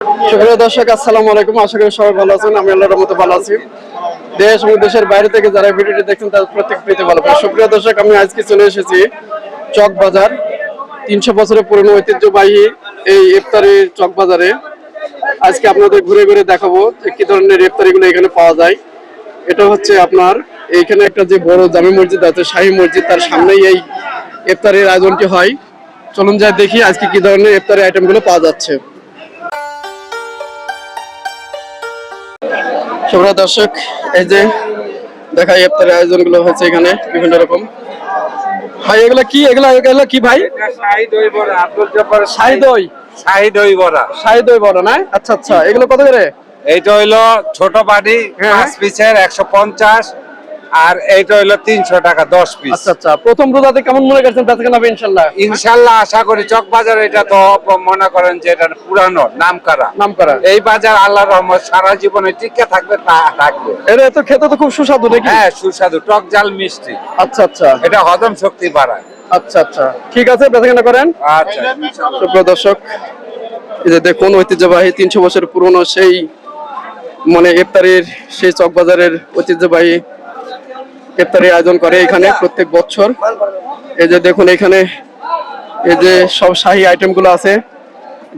সুপ্রিয় দর্শক, আসসালামু আলাইকুম। আশা করি সবাই ভালো আছেন। আমি আল্লাহর রহমতে ভালো আছি। দেশ এবং দেশের বাইরে থেকে যারা ভিডিওটি দেখছেন তাদের প্রত্যেকে ভালো। সুপ্রিয় দর্শক, আমি আজকে চলে এসেছি চক বাজার, 300 বছরের পুরনো ঐতিহ্যবাহী এই ইফতারি চক বাজারে। আজকে আপনাদের ঘুরে ঘুরে দেখাবো যে কি ধরনের ইফতারিগুলো এখানে পাওয়া যায়। এটা হচ্ছে আপনার এইখানে একটা যে বড় জামে মসজিদ আছে, শাহী মসজিদ, তার সামনেই এই ইফতারির আয়োজনটি হয়। চলুন যাই দেখি আজকে কি ধরনের ইফতারি আইটেমগুলো পাওয়া যাচ্ছে। সুপ্রিয় দর্শক, এই যে দেখা ইফতারের আয়োজনগুলো হচ্ছে এখানে বিভিন্ন রকম। ভাই এগুলা কি, এগুলা কি ভাই? শাহী দই বড়া, আব্দুল জব্বার শাহী দই, শাহী দই বড়া। শাহী দই বড় না? আচ্ছা আচ্ছা, এগুলো কত করে? এইটা হইলো ছোট বাটি হ্যাঁ। 5 পিসের 150, আর এইটা হইলো 300 টাকা 10 পিস। আচ্ছা আচ্ছা, প্রথম রোজাতে কেমন মনে করছেন বেচাকেনা হবে ইনশাআল্লাহ? ইনশাআল্লাহ আশা করি। চক বাজার এটা তো মনে করেন যে এটা পুরানো নামকরা। এই বাজার আল্লাহর রহমত সারা জীবনে টিকে থাকবে, তা থাকবে। এটা তো খেতে তো খুব সুস্বাদু নাকি? হ্যাঁ, সুস্বাদু, টক ঝাল মিষ্টি। আচ্ছা আচ্ছা, এটা হজম শক্তি বাড়ায়। আচ্ছা আচ্ছা, ঠিক আছে, বেচাকেনা করেন। আচ্ছা। সুপ্রিয় দর্শক, এই যে দেখুন ঐতিহ্যবাহী 300 বছর পুরনো সেই মানে ইফতারির সেই চক বাজারের ঐতিহ্যবাহী ইফতারি আয়োজন করে এখানে প্রত্যেক বছর। এই যে দেখুন এখানে এই যে সব শাহী আইটেম গুলো আছে,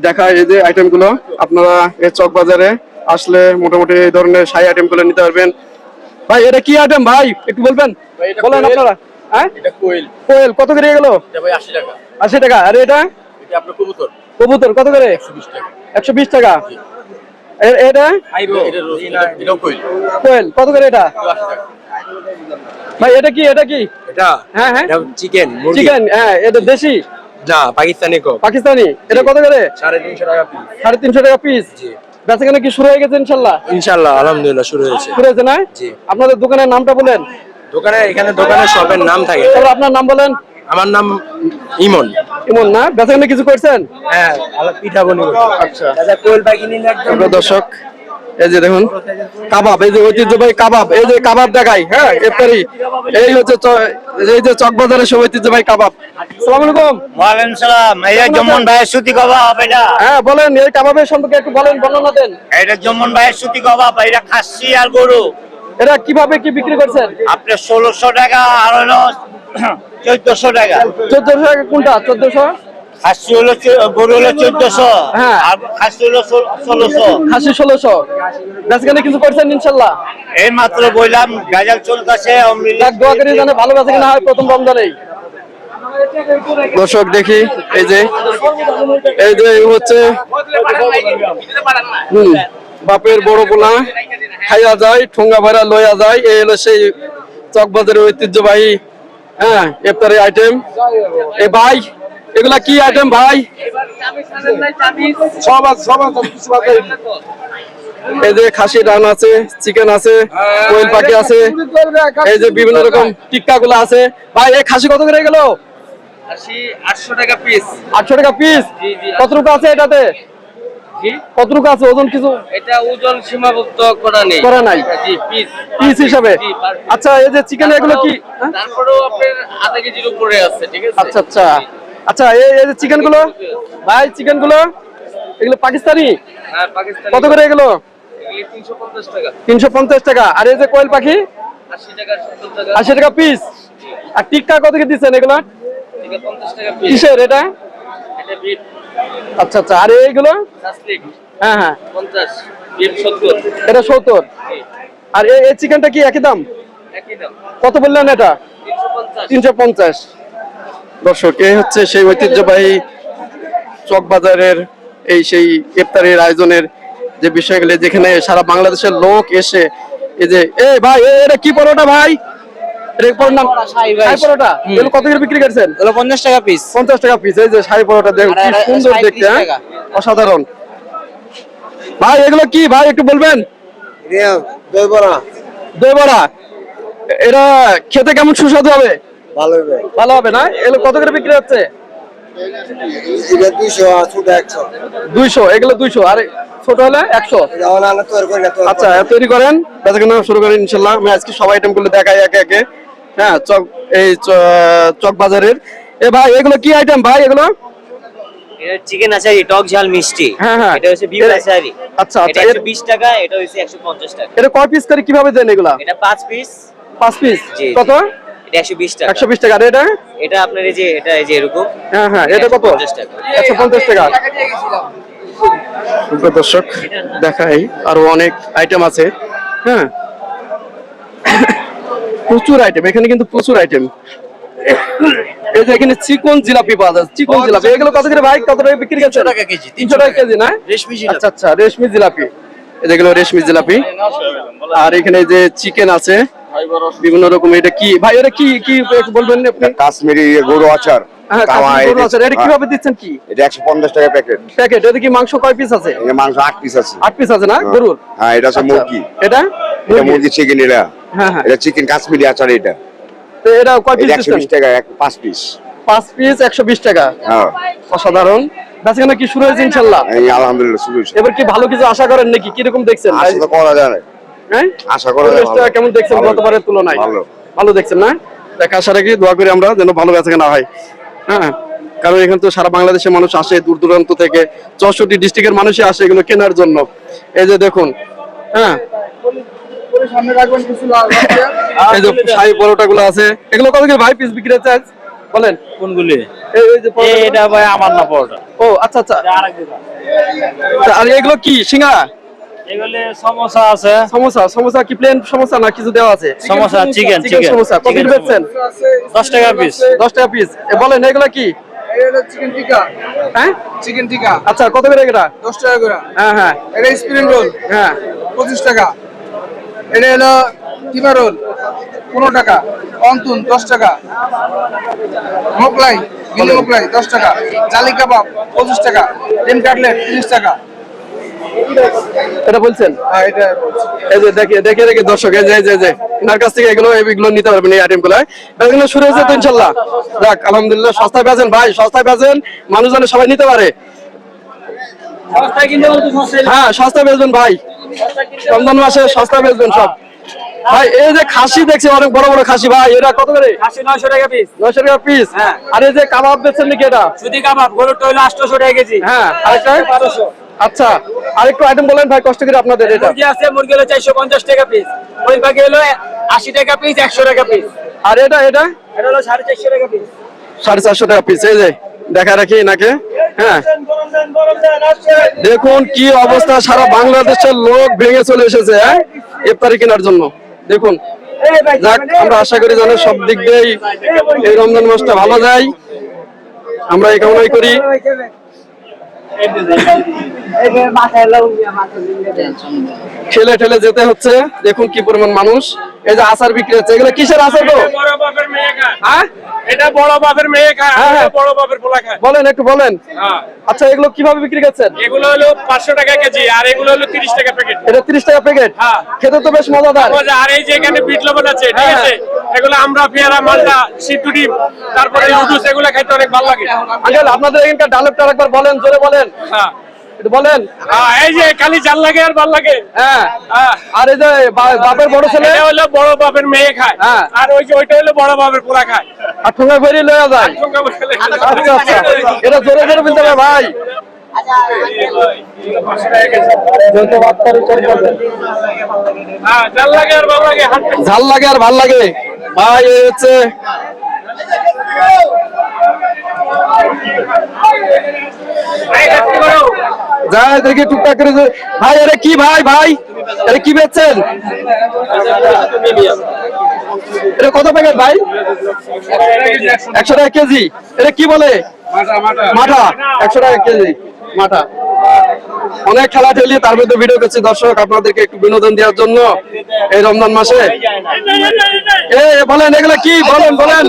দেখা এই যে আইটেম গুলো আপনারা এই চক বাজারে আসলে মোটামুটি এই ধরনের শাহী আইটেম গুলো নিতে পারবেন। ভাই এটা কি আইটেম ভাই একটু বলবেন? বলেন আপনারা। হ্যাঁ, এটা কোয়েল। কোয়েল কত করে গেল? এটা ভাই 80 টাকা। 80 টাকা। আর এটা? এটা আপনার কবুতর। কবুতর কত করে? 120 টাকা। 120 টাকা। এটা? এটা কোয়েল। কোয়েল কত করে এটা? 80 টাকা। ভাই এটা কি, এটা কি? এটা হ্যাঁ হ্যাঁ চিকেন। চিকেন, হ্যাঁ। এটা দেশি না, পাকিস্তানি কো। পাকিস্তানি। এটা কত করে? 350 টাকা পিস। 350 টাকা পিস। জি। বেচাকেনা কি শুরু হয়ে গেছে ইনশাআল্লাহ? ইনশাআল্লাহ আলহামদুলিল্লাহ শুরু হয়েছে। শুরু হয়েছে না? জি। আপনাদের দোকানের নামটা বলেন। দোকানের শপের নাম থাকে। তাহলে আপনার নাম বলেন। আমার নাম ইমন। ইমন না? বেচাকেনা কিছু করছেন? হ্যাঁ, পিঠা বনি। আচ্ছা। দাদা কোয়েল পাখি নিলে একদম। দর্শক, এই যে দেখুন কাবাব, এই যে ঐতিহ্যবাহী কাবাব, এই যে কাবাব দেখাই। হ্যাঁ, ইফতারি এই হচ্ছে এই যে চক বাজারের সব ঐতিহ্যবাহী কাবাব। আসসালামু আলাইকুম। ওয়ালাইকুম সালাম। এটা জম্মন ভাইয়ের সুতি কাবাব। এটা হ্যাঁ বলেন, এই কাবাবের সম্পর্কে একটু বলেন, বর্ণনা দেন। এটা জম্মন ভাইয়ের সুতি কাবাব। এটা খাসি আর গরু। এটা কিভাবে কি বিক্রি করছেন? আপনার 1600 টাকা আর হলো 1400 টাকা। 1400 টাকা কোনটা? 1400? খাসি হলো গরু হলো 1400। হ্যাঁ। আর খাসি হলো 1600। খাসি 1600। বেচাকেনা কিছু করছেন ইনশাআল্লাহ? এই মাত্র বললাম গাজাল চলতেছে। যাক, দোয়া করি যেন ভালো বেচাকেনা হয় প্রথম রমজানেই। দর্শক দেখি এই যে হচ্ছে বাপের বড় পোলা খাইয়া যায়, ঠোঙ্গা ভরা লইয়া যায়। এই হলো সেই চকবাজারের ঐতিহ্যবাহী হ্যাঁ ইফতারি আইটেম। এ ভাই এগুলা কি আইটেম ভাই? এই যে খাসি রান আছে, চিকেন আছে, কোয়েল পাখি আছে, এই যে বিভিন্ন রকম টিক্কা গুলো আছে। ভাই এই খাসি কত করে গেল? 800 টাকা পিস। 800 টাকা পিস। কতটুকু আছে এটাতে? কতটুকু আছে ওজন? কিছু এটা ওজন সীমাবদ্ধ করা নেই। করা নাই? জি, পিস পিস হিসাবে। আচ্ছা, এই যে চিকেন এগুলো কি? তারপরেও আপনার আধা কেজির উপরে আছে, ঠিক আছে? আচ্ছা আচ্ছা আচ্ছা, এই যে চিকেন গুলো ভাই, চিকেন গুলো এগুলো পাকিস্তানি? হ্যাঁ, পাকিস্তানি। কত করে এগুলো? এগুলি 350 টাকা। 350 টাকা। আর এই যে কোয়েল পাখি? 80 টাকা, 70 টাকা। 80 টাকা পিস। আর টিক্কা কত করে দিচ্ছেন এগুলো? এটা 50 টাকা পিস। কিসের এটা? এটা বিফ আচ্ছা আচ্ছা। আর এইগুলো? সাসলিক হ্যাঁ হ্যাঁ, 50, বিফ 70। এটা 70। আর এই চিকেনটা কি একই দাম? একই দাম। কত বললেন এটা? 350। 350। দর্শক, এই হচ্ছে সেই ঐতিহ্যবাহী চক বাজারের এই সেই ইফতারির আয়োজনের যে বিষয়গুলো, যেখানে সারা বাংলাদেশের লোক এসে এই যে ভাই এটা কি পরোটা ভাই? পরোটা এগুলো কত করে বিক্রি করছেন? 50 টাকা পিস। 50 টাকা পিস। এই যে শাহী পরোটা দেখুন কি সুন্দর দেখতে, অসাধারণ। ভাই এগুলো কি ভাই একটু বলবেন? দই বড়া। দই বড়া। এটা খেতে কেমন সুস্বাদু হবে? ভালো হবে। ভালো হবে না? এগুলো কত করে বিক্রি হচ্ছে? এটা 200 আর ছোট 100। 200। এগুলো 200 আর ছোট হলে 100। এটা হলো আলাদা তৈরি করে না। আচ্ছা, তৈরি করেন, বেচাকেনা শুরু করেন ইনশাআল্লাহ। আমি আজকে সব আইটেম গুলো দেখাই একে একে। হ্যাঁ, চক বাজারের। এ ভাই এগুলো কি আইটেম ভাই? এগুলো এটা চিকেন আচারি টক ঝাল মিষ্টি। হ্যাঁ, হ্যাঁ। এটা হচ্ছে বিফ আচারি। আচ্ছা, এটা আচ্ছা। 120 টাকা, এটা হচ্ছে 150 টাকা। এটা কয় পিস করে কিভাবে দেন এগুলা? এটা 5 পিস। 5 পিস জি, কত? এটা 120 টাকা। 120 টাকা। আর এটা? এটা আপনার এই যে এরকম। হ্যাঁ, হ্যাঁ। এটা কত? 150 টাকা। 150 টাকা। দর্শক দেখাই আরো অনেক আইটেম আছে। হ্যাঁ, প্রচুর আইটেম এখানে, কিন্তু প্রচুর আইটেম। এই যে এখানে চিকন জিলাপি পাওয়া যায়, চিকন জিলাপি। এগুলো কত করে ভাই? কত টাকা বিক্রি করছেন? 300 টাকা কেজি। 300 টাকা কেজি না? রেশমি জিলাপি। আচ্ছা, আচ্ছা, রেশমি জিলাপি। এই যেগুলো রেশমি জিলাপি। আর এখানে যে চিকেন আছে বিভিন্ন রকম। এটা কি ভাই? এটা কি কি বলবেন আপনি? কাশ্মীরি গরু আচার। হ্যাঁ, কাশ্মীরি গরু আচার। এটা কিভাবে দিচ্ছেন কি? এটা 150 টাকা প্যাকেট। প্যাকেট। এটা কি মাংস কয় পিস আছে? এটা মাংস 8 পিস আছে। 8 পিস আছে না গরুর? হ্যাঁ, এটা হচ্ছে আচ্ছা, মুরগি। এটা এটা মুরগি চিকেন। এটা হ্যাঁ, হ্যাঁ। এটা চিকেন কাশ্মীরি আচার। এটা তো এটা কয় পিস এটা দিচ্ছেন? 120 টাকা 5 পিস। 5 পিস 120 টাকা। হ্যাঁ, অসাধারণ। বেচাকেনা কি শুরু হয়েছে ইনশাআল্লাহ? এই আলহামদুলিল্লাহ শুরু হয়েছে। এবার কি ভালো কিছু আশা করেন নাকি? কিরকম দেখছেন? আশা তো করা যায় না। হ্যাঁ, আশা করা যায় পরিবেশটা কেমন দেখছেন ভালো। গতবারের তুলনায়? ভালো। ভালো দেখছেন না? দেখা আশা রাখি, দোয়া করি আমরা যেন ভালো বেচাকেনা হয়। হ্যাঁ, কারণ এখানে তো সারা বাংলাদেশের মানুষ আসে, দূর দূরান্ত থেকে 64 ডিস্ট্রিক্টের মানুষই আসে এগুলো কেনার জন্য। এই যে দেখুন, হ্যাঁ, এই যে শাহী পরোটা গুলো আছে, এগুলো কত করে ভাই পিস বিক্রি হচ্ছে আজ? বলেন কোনগুলি? এই যে পরোটা- এটা ভাই আমার না পরোটা। ও আচ্ছা, আচ্ছা। আর এগুলো কি সিঙ্গাড়া? এগুলি সমোসা আছে। সমোসা। সমোসা কি প্লেন সমোসা না কিছু দেওয়া আছে? সমোসা, চিকেন সমোসা। কত করে বেচছেন? 10 টাকা পিস। 10 টাকা পিস। বলেন এগুলো কি? চিকেন টিকা। হ্যাঁ, চিকেন টিকা আচ্ছা, কত করে এটা? 10 টাকা করে। হ্যাঁ, হ্যাঁ, এটা স্প্রিং রোল হ্যাঁ। 25 টাকা। এটা হলো কিমা রোল 15 টাকা। অন্তুন 10 টাকা। মোগলাই, মিনি মোগলাই 10 টাকা। জালি কাবাব 25 টাকা। ডিম কাটলেট 30 টাকা। এটা বলছেন? হ্যাঁ, এটা বলছি। এই যে দেখে দর্শক, এই যে এনার কাছ থেকে এগুলো নিতে পারবেন, এই আইটেম গুলো। এগুলো শুরু হয়েছে তো ইনশাল্লাহ। যাক, আলহামদুলিল্লাহ। সস্তায় বেচেন ভাই, সস্তায় বেচেন, মানুষ যেন সবাই নিতে পারে। হ্যাঁ, সস্তায় বেচবেন ভাই, রমজান মাসে সস্তায় বেচবেন সব ভাই। এই যে খাসি দেখছি, অনেক বড় বড় খাসি ভাই, এরা কত করে? 900 টাকা পিস। 900 টাকা পিস। হ্যাঁ। আর এই যে কাবাব বেচছেন নাকি এটা? সুদি কাবাব গরুটা হলো 800 টাকা কেজি। হ্যাঁ, আরেকটা 1200। আচ্ছা, আরেকটু আইটেম বলেন ভাই, কষ্ট করে আপনাদের। এটা মুরগি আছে, মুরগি হলো 450 টাকা পিস। ওই বাকি হলো 80 টাকা পিস, 100 টাকা পিস। আর এটা এটা হলো 450 টাকা পিস। 450 টাকা পিস। এই যে দেখা রাখি নাকি। হ্যাঁ, দেখুন কি অবস্থা, সারা বাংলাদেশের লোক ভেঙে চলে এসেছে ইফতারি কেনার জন্য। দেখুন, যাক, আমরা আশা করি যেন সব দিক দিয়েই এই রমজান মাসটা ভালো যায়, আমরা এই কামনাই করি। ঠেলে ঠেলে যেতে হচ্ছে। দেখুন কি পরিমাণ মানুষ। এই যে আচার বিক্রি হচ্ছে, এগুলো কিসের আচার গো? বড় বাপের মেয়ে খায়। হ্যাঁ, এটা বড় বাপের মেয়ে খায়, হ্যাঁ, হ্যাঁ। এটা বড় বাপের পোলা খায়। বলেন, একটু বলেন। হ্যাঁ। আচ্ছা, এগুলো কিভাবে বিক্রি করছেন? এগুলো হলো 500 টাকা কেজি, আর এগুলো হলো 30 টাকা প্যাকেট। এটা 30 টাকা প্যাকেট। হ্যাঁ। খেতে তো বেশ মজাদার। আর এই যে এখানে বিট লবণ আছে, ঠিক হ্যাঁ, আছে, এগুলো আমরা পেয়ারা, মালটা, সিদ্ধ ডিম, তারপরে লুডুস, এগুলো খাইতে অনেক ভালো লাগে। আঙ্কেল, আপনাদের এখানকার ডায়লগটা আরেকবার বলেন, জোরে বলেন, হ্যাঁ। একটু বলেন। এই যে খালি জাল লাগে আর ভাল লাগে। হ্যাঁ, হ্যাঁ। আর এই যে বাপের বড় ছেলে, এটা হলো বড় বাপের মেয়ে খায়, হ্যাঁ। আর ওই যে ওইটা হলো বড় বাপের পোলা খায়। আর ঠোঙা বেরিয়ে লয়ে যায়। আচ্ছা, আচ্ছা, এটা জোরে জোরে বলতে হবে ভাই। হ্যাঁ, জাল লাগে আর ভাল লাগে। ঝাল লাগে আর ভাল লাগে ভাই। এই হচ্ছে যাই দেখি টুকটাক করে ভাই। আরে কি ভাই, ভাই আরে কি বেচছেন? এটা কত প্যাকেট ভাই? 100 টাকা কেজি। এটা কি বলে? মাঠা। 100 টাকা কেজি মাঠা। অনেক খেলা ঠেলিয়ে তার মধ্যে ভিডিও করছি দর্শক, আপনাদেরকে একটু বিনোদন দেওয়ার জন্য এই রমজান মাসে। বলেন এগুলা কি? বলেন বলেন,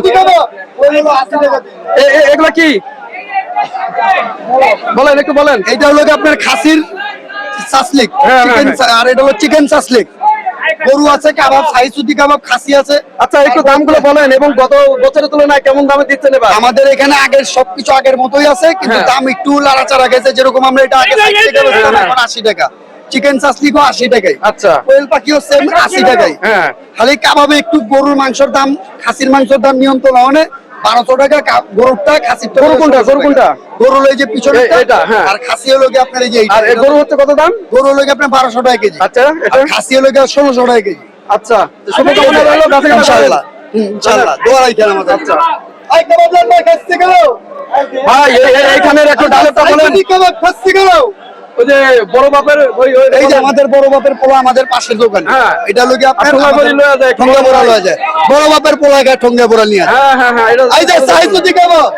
এগুলা কি বলেন, একটু বলেন। এটা হলো আপনার খাসির চাসলিক, হ্যাঁ, চিকেন, হ্যাঁ। আর এটা হলো চিকেন চাসলিক। গরু আছে, কাবাব, সাইসুদি কাবাব, খাসি আছে। আচ্ছা, একটু দামগুলো বলেন এবং গত বছরের তুলনায় কেমন দামে দিচ্ছেন এবার? আমাদের এখানে আগের সবকিছু আগের মতোই আছে, কিন্তু হ্যাঁ। দাম একটু লাড়াচাড়া গেছে। যেরকম আমরা এটা আগে 60 টাকা বেচতাম, এখন 80 টাকা। চিকেন চাসলিকও 80 টাকায়। আচ্ছা। কোয়েল পাখিও সেম 80 টাকায়। হ্যাঁ। খালি কাবাবে একটু গরুর মাংসের দাম, খাসির মাংসের দাম নিয়ন্ত্রণ হয়, 1200 টাকা গরুটা, খাসির গরু কোনটা? গরু কোনটা? গরু হলো এই যে পিছনে এটা, হ্যাঁ। আর খাসি হলো কি আপনার এই যে এইটা। আর এই গরু হচ্ছে কত দাম? গরু হলো কি আপনার 1200 টাকা কেজি। আচ্ছা, এটা? আর খাসি হলো কি 1600 টাকা কেজি। আচ্ছা, শুভকামনা রইলো, বেচা কেনা করেন। ইনশাআল্লাহ, ইনশাআল্লাহ দোয়া রাখেন আমাদের। আচ্ছা এই কাবাব লাগবে খাসি গেল ভাই, এইখানের একটু ডায়লগটা বলেন। কাবাব খাসি গেল। ওই যে বড় বাপের এই যে আমাদের বড় বাপের পোলা আমাদের পাশের দোকান, হ্যাঁ। এটা লোকে আপনার ঠোঙ্গা বড়ি লয়ে যায়, ঠোঙ্গা বড়া লয়ে যায়, বড় বাপের পোলা গায় ঠোঙ্গা বড়া নিয়ে আসে। হ্যাঁ হ্যাঁ হ্যাঁ, এটা এই যে সাইজুদ্দি কাবাব,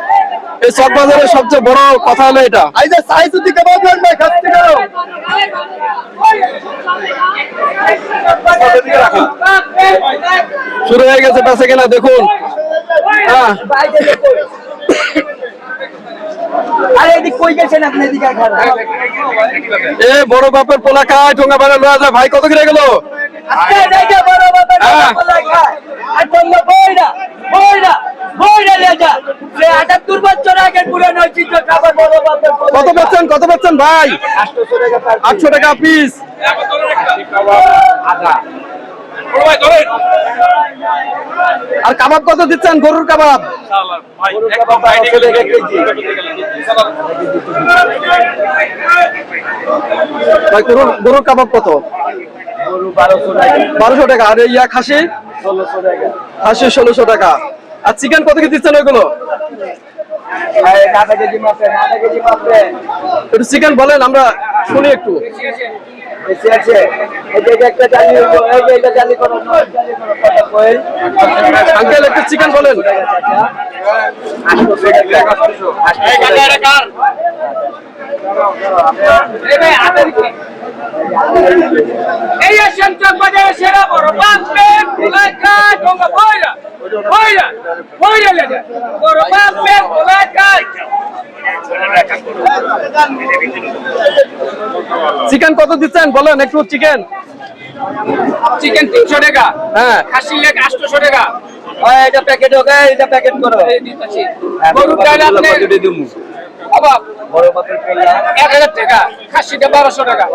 এই চকবাজারের সবচেয়ে বড় কথা হলো এটা। এই যে সাইজুদ্দি কাবাব লাগবে খাসি গেল। শুরু হয়ে গেছে বেচা কেনা, দেখুন। হ্যাঁ, আরে এদিক কই গেছেন আপনি? এদিকে খান। এ বড় বাপের পোলা খায়, ঠোঙ্গা বাড়া লয়ে যায়। ভাই কত করে গেল? আজকে যাইতে বড় বাবা হ্যাঁ। বলা খায়। আর তোমরা বইরা নিয়ে যা। সে 78 বছর আগে পুরানো ঐতিহ্য খাবার বড় বাপের পোলা কত খায়। বেচছেন? কত বেচছেন ভাই? 800 টাকা পিস। আর কাবাব কত দিচ্ছেন? গরুর কাবাব ভাই, গরুর কাবাব কত? 1200 টাকা। আর ইয়া খাসি? 1600 টাকা। খাসি 1600 টাকা। আর চিকেন কত কি দিচ্ছেন ওইগুলো? আধা কেজি মাপে। একটু চিকেন বলেন, আমরা শুনি একটু। বেশি আছে। এই যে একটা জালি হইবো, এই যে এটা জালি করো, কথা কই। আঙ্কেল একটু চিকেন বলেন। এই আসেন চকবাজারের সেরা বড় বাপে পোলা খায়। ঠোঙ্গা বইরা লেগে বড় বাপে পোলা খায়। চিকেন কত দিচ্ছেন বলেন একটু। চিকেন 300 টাকা। হ্যাঁ, খাসি লেগ 800 টাকা। এটা প্যাকেট হোক, এটা প্যাকেট করো। গরুর ডাল আপনি অবাক বড় বাপের পোলা 1000 টাকা। খাসিটা 1200 টাকা।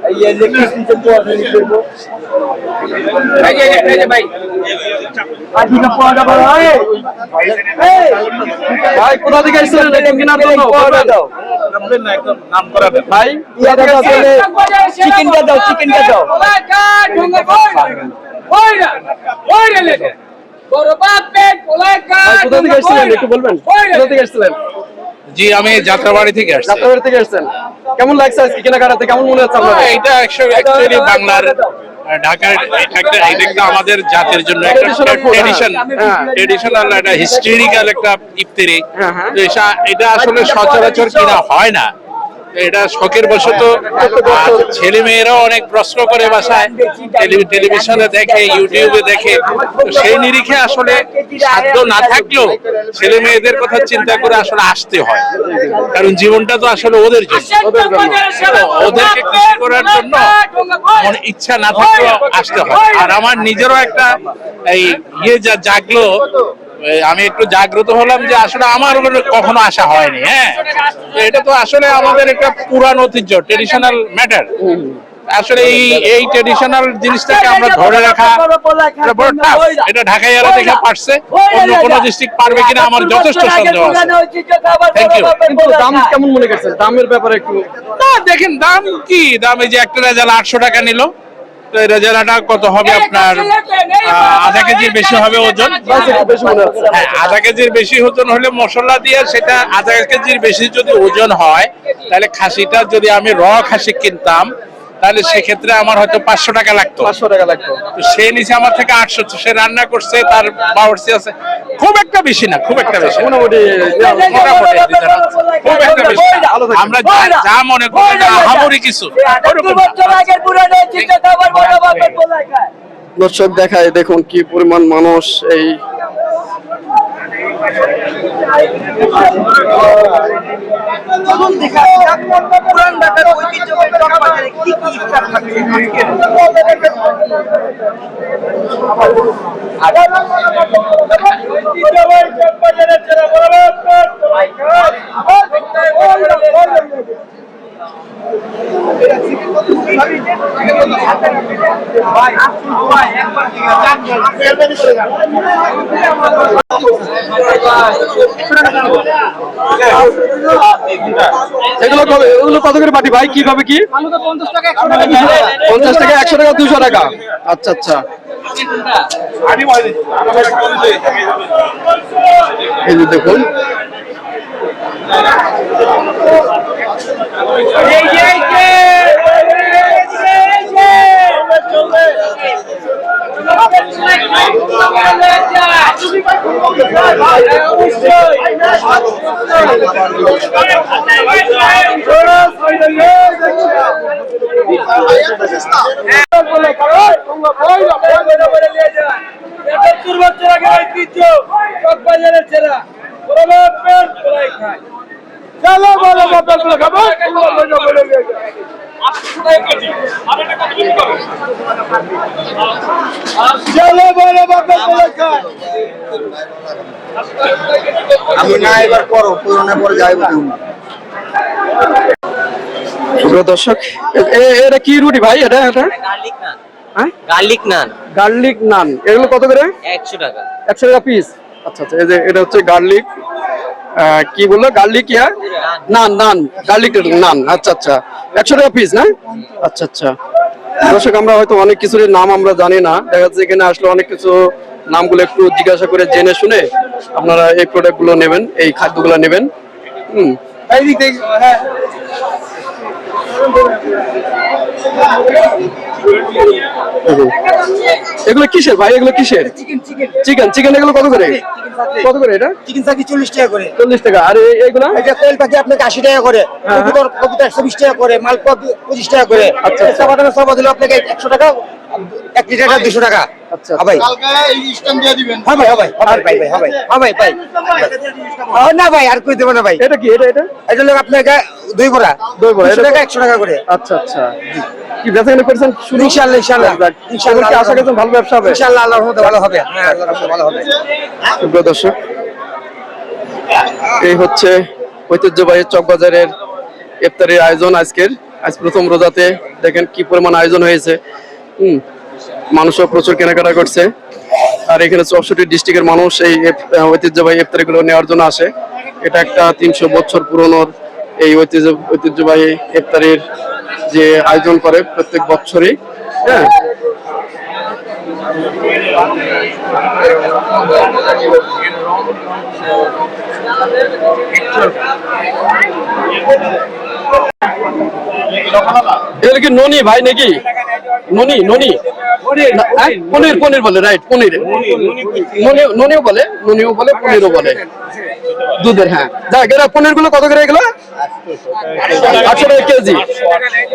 এই যে কিস্তিতে পোয়াশালি করব। এই যে ভাই আজকে পোয়াটা বড় হয়। ভাই কোথা থেকে এসেছেন এটা কেনার জন্য? বলবেন ভাই, চিকেনটা দাও। বড় বাপের পোলা ভাই কোথা থেকে এসেছিলেন একটু বলবেন? কোথা থেকে এসেছিলেন? জি, আমি যাত্রাবাড়ি থেকে আসছি। যাত্রাবাড়ি থেকে এসেছেন। কেমন লাগছে আজকে কেনাকাটাতে? কেমন মনে হচ্ছে আপনার? এটা অ্যাকচুয়ালি বাংলার ঢাকার এটা একটা আমাদের জাতির জন্য একটা ট্রেডিশনাল একটা হিস্টোরিক্যাল একটা ইফতারি। তো এটা আসলে সচরাচর কিনা হয় না। এটা শখের বশত ছেলে মেয়েরাও অনেক প্রশ্ন করে বাসায়, টেলিভিশনে দেখে, ইউটিউবে দেখে। তো সেই নিরিখে আসলে সাধ্য না থাকলেও ছেলে মেয়েদের কথা চিন্তা করে আসলে আসতে হয়, কারণ জীবনটা তো আসলে ওদের জন্য, ওদেরকে খুশি করার জন্য মনে ইচ্ছা না থাকলেও আসতে হয়। আর আমার নিজেরও একটা এই জাগলো, আমি একটু জাগ্রত হলাম যে আসলে আমার কখনো আসা হয়নি। হ্যাঁ, এটা তো আসলে আমাদের একটা পুরান ঐতিহ্য, ট্রেডিশনাল ম্যাটার। আসলে এই ট্রেডিশনাল জিনিসটাকে আমরা ধরে রাখা বড় টাফ। এটা ঢাকাইয়ারা দেখে পারছে, অন্য কোনো ডিস্ট্রিক্ট পারবে কিনা আমার যথেষ্ট সন্দেহ আছে। Thank you. কিন্তু দাম কেমন মনে করছেন? দামের ব্যাপারে একটু দেখেন, দাম কি দাম? এই যে একটা রেজালা 800 টাকা নিল। তো এই রেজালাটা কত হবে আপনার? আধা কেজির বেশি হবে ওজন। বেশি মনে হচ্ছে। হ্যাঁ, আধা কেজির বেশি ওজন হলে মশলা দিয়ে সেটা আধা কেজির বেশি যদি ওজন হয়, তাহলে খাসিটা যদি আমি খাসি কিনতাম, তাহলে সেক্ষেত্রে আমার হয়তো 500 টাকা লাগতো। 500 টাকা লাগতো। তো সে নিচে আমার থেকে 800। সে রান্না করছে, তার বাবুর্চি আছে, খুব একটা বেশি না, খুব একটা বেশি না। মোটামুটি খুব একটা বেশি না। আমরা যা মনে করি না আহামরি কিছু ওরকম না। দর্শক দেখায়, দেখুন কি পরিমাণ মানুষ। এই পুরান ঢাকার ঐতিহ্যবাহী চকবাজারে কি কি ইফতার থাকছে? ভাই এগুলো কত করে পাটি ভাই, কিভাবে কি? 50 টাকা, 100 টাকা, 200 টাকা। আচ্ছা আচ্ছা, এই যে দেখুন আমি না এবার করো পুরোনো পরে যাইবো। সুপ্রিয় দর্শক, এটা কি রুটি ভাই? এটা গার্লিক নান। হ্যাঁ, গার্লিক নান গার্লিক নান। এগুলো কত করে? 100 টাকা। 100 টাকা পিস। আচ্ছা আচ্ছা, এই যে এটা হচ্ছে গার্লিক, কি বললো, গার্লিক ইয়া নান, নান গার্লিক নান। আচ্ছা আচ্ছা, 100 টাকা পিস না? আচ্ছা আচ্ছা। দর্শক, আমরা হয়তো অনেক কিছুর নাম আমরা জানি না, দেখা যাচ্ছে এখানে আসলে অনেক কিছু নামগুলো একটু জিজ্ঞাসা করে জেনে শুনে আপনারা এই প্রোডাক্ট গুলো নেবেন, এই খাদ্যগুলো নেবেন। এগুলো কিসের ভাই? এগুলো কিসের? চিকেন। চিকেন এগুলো কত করে? কত করে এটা? চিকেন চাকি 40 টাকা করে। 40 টাকা। আর এইগুলো? এটা কোয়েল পাখি আপনাকে 80 টাকা করে, কবুতর 120 টাকা করে, মালপোয়া 25 টাকা করে। আচ্ছা, আচ্ছা। সাবাদানা সব দিলে আপনাকে 100 টাকা, 1 লিটার 200 টাকা। আচ্ছা ভাই কালকে এই স্ট্যান্ড দিয়ে দিবেন। হ্যাঁ ভাই, না ভাই আর কই দেব না ভাই। এটা কি? এটা এটা লোক আপনাকে 2 বড়া 2 বড়া, 200 টাকা 100 টাকা করে। আচ্ছা আচ্ছা, কি বেচাকেনা করছেন? ইনশাআল্লাহ ইনশাআল্লাহ কি আশা করছেন ভালো ব্যবসা হবে? ইনশাআল্লাহ আল্লাহর রহমতে ভালো হবে। হ্যাঁ, আল্লাহর রহমতে ভালো হবে। সুপ্রিয় দর্শক, এই হচ্ছে ঐতিহ্যবাহী চকবাজারের ইফতারের আয়োজন আজকের। আজ প্রথম রোজাতে দেখেন কি পরিমাণ আয়োজন হয়েছে। মানুষও প্রচুর কেনাকাটা করছে। আর এখানে 64 ডিস্ট্রিক্টের মানুষ এই ঐতিহ্যবাহী ইফতারিগুলো নেওয়ার জন্য আসে। এটা একটা 300 বছর পুরনো এই ঐতিহ্যবাহী ইফতারির যে আয়োজন করে প্রত্যেক বছরই। হ্যাঁ, এগুলো কি ননি ভাই নাকি? ননি ননি পনির, পনির বলে, রাইট, পনির। ননিও বলে, পনিরও বলে, দুধের। হ্যাঁ, দেখ এরা পনির গুলো কত করে? এগুলো 800 টাকা কেজি।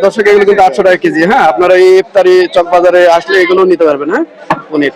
দর্শক, এগুলো কিন্তু 800 টাকা কেজি। হ্যাঁ, আপনারা এই ইফতারি চকবাজারে আসলে এগুলো নিতে পারবেন। হ্যাঁ, পনির।